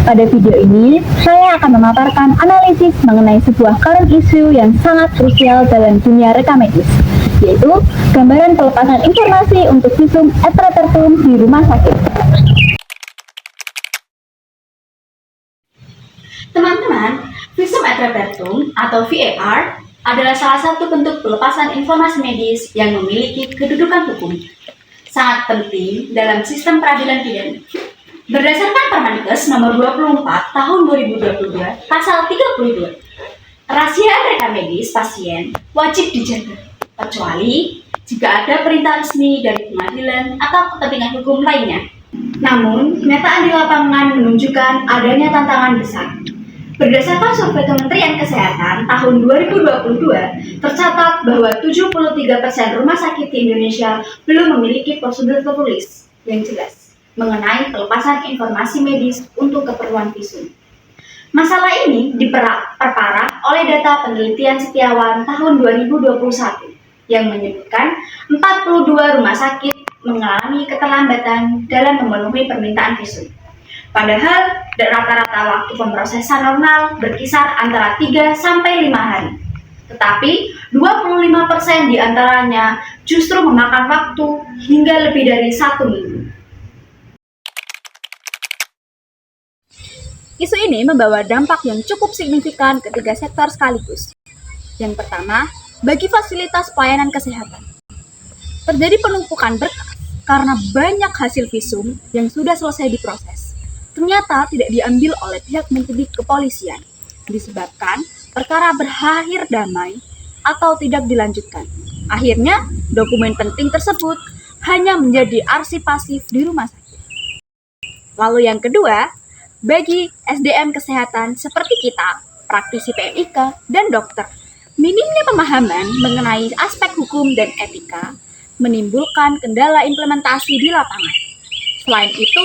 Pada video ini, saya akan memaparkan analisis mengenai sebuah current issue yang sangat krusial dalam dunia rekam medis, yaitu gambaran pelepasan informasi untuk visum et repertum di rumah sakit. Teman-teman, visum et repertum atau VAR adalah salah satu bentuk pelepasan informasi medis yang memiliki kedudukan hukum sangat penting dalam sistem peradilan pidana. Berdasarkan Permenkes nomor 24 tahun 2022 pasal 32, kerahasiaan rekam medis pasien wajib dijaga kecuali jika ada perintah resmi dari pengadilan atau kepentingan hukum lainnya. Namun, kenyataan di lapangan menunjukkan adanya tantangan besar. Berdasarkan survei Kementerian Kesehatan tahun 2022, tercatat bahwa 73% rumah sakit di Indonesia belum memiliki prosedur tertulis yang jelas mengenai pelepasan informasi medis untuk keperluan visum. Masalah ini diperparah oleh data penelitian Setiawan tahun 2021 yang menyebutkan 42 rumah sakit mengalami keterlambatan dalam memenuhi permintaan visum. Padahal rata-rata waktu pemrosesan normal berkisar antara 3 sampai 5 hari. Tetapi 25% diantaranya justru memakan waktu hingga lebih dari 1 minggu. Isu ini membawa dampak yang cukup signifikan ke 3 sektor sekaligus. Yang pertama, bagi fasilitas pelayanan kesehatan. Terjadi penumpukan berkas karena banyak hasil visum yang sudah selesai diproses ternyata tidak diambil oleh pihak penyidik kepolisian, disebabkan perkara berakhir damai atau tidak dilanjutkan. Akhirnya, dokumen penting tersebut hanya menjadi arsip pasif di rumah sakit. Lalu yang kedua, bagi SDM kesehatan seperti kita, praktisi PMIK, dan dokter, minimnya pemahaman mengenai aspek hukum dan etika menimbulkan kendala implementasi di lapangan. Selain itu,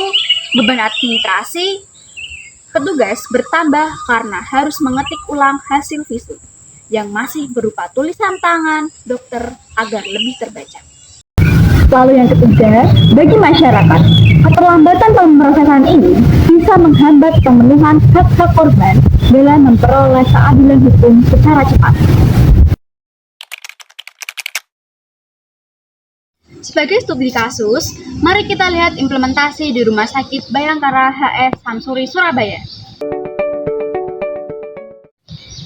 beban administrasi petugas bertambah karena harus mengetik ulang hasil visum yang masih berupa tulisan tangan dokter agar lebih terbaca. Lalu yang ketiga, bagi masyarakat, keterlambatan pemrosesan ini bisa menghambat pemenuhan hak-hak korban dalam memperoleh keadilan hukum secara cepat. Sebagai studi kasus, mari kita lihat implementasi di Rumah Sakit Bayangkara HS Samsuri, Surabaya.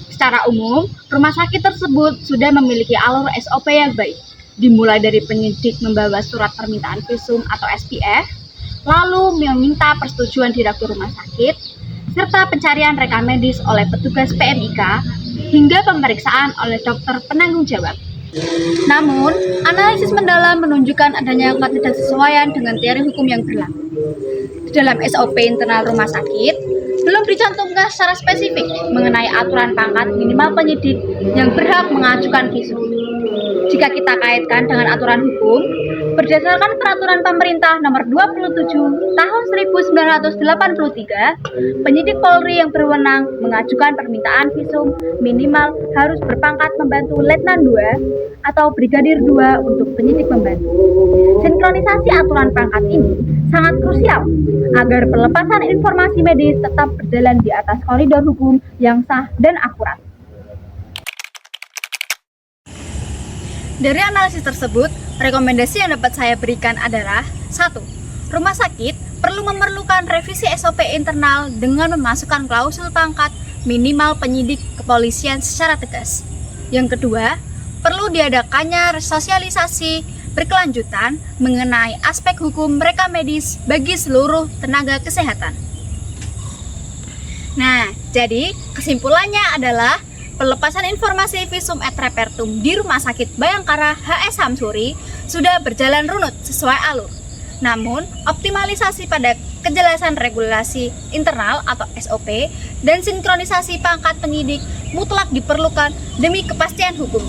Secara umum, rumah sakit tersebut sudah memiliki alur SOP yang baik, dimulai dari penyidik membawa surat permintaan visum atau SPF, lalu meminta persetujuan direktur rumah sakit, serta pencarian rekam medis oleh petugas PMIK, hingga pemeriksaan oleh dokter penanggung jawab. Namun, analisis mendalam menunjukkan adanya ketidaksesuaian dengan teori hukum yang berlaku. Di dalam SOP internal rumah sakit, belum dicantumkan secara spesifik mengenai aturan pangkat minimal penyidik yang berhak mengajukan visum. Jika kita kaitkan dengan aturan hukum, berdasarkan peraturan pemerintah nomor 27 tahun 1983, penyidik Polri yang berwenang mengajukan permintaan visum minimal harus berpangkat membantu Letnan 2 atau Brigadir 2 untuk penyidik membantu. Sinkronisasi aturan pangkat ini sangat krusial agar pelepasan informasi medis tetap berjalan di atas koridor hukum yang sah dan akurat. Dari analisis tersebut, rekomendasi yang dapat saya berikan adalah 1. Rumah sakit perlu memerlukan revisi SOP internal dengan memasukkan klausul pangkat minimal penyidik kepolisian secara tegas. Yang kedua, perlu diadakannya sosialisasi berkelanjutan mengenai aspek hukum rekam medis bagi seluruh tenaga kesehatan. Nah, jadi kesimpulannya adalah pelepasan informasi visum et repertum di Rumah Sakit Bayangkara HS Samsuri sudah berjalan runut sesuai alur. Namun, optimalisasi pada kejelasan regulasi internal atau SOP dan sinkronisasi pangkat penyidik mutlak diperlukan demi kepastian hukum.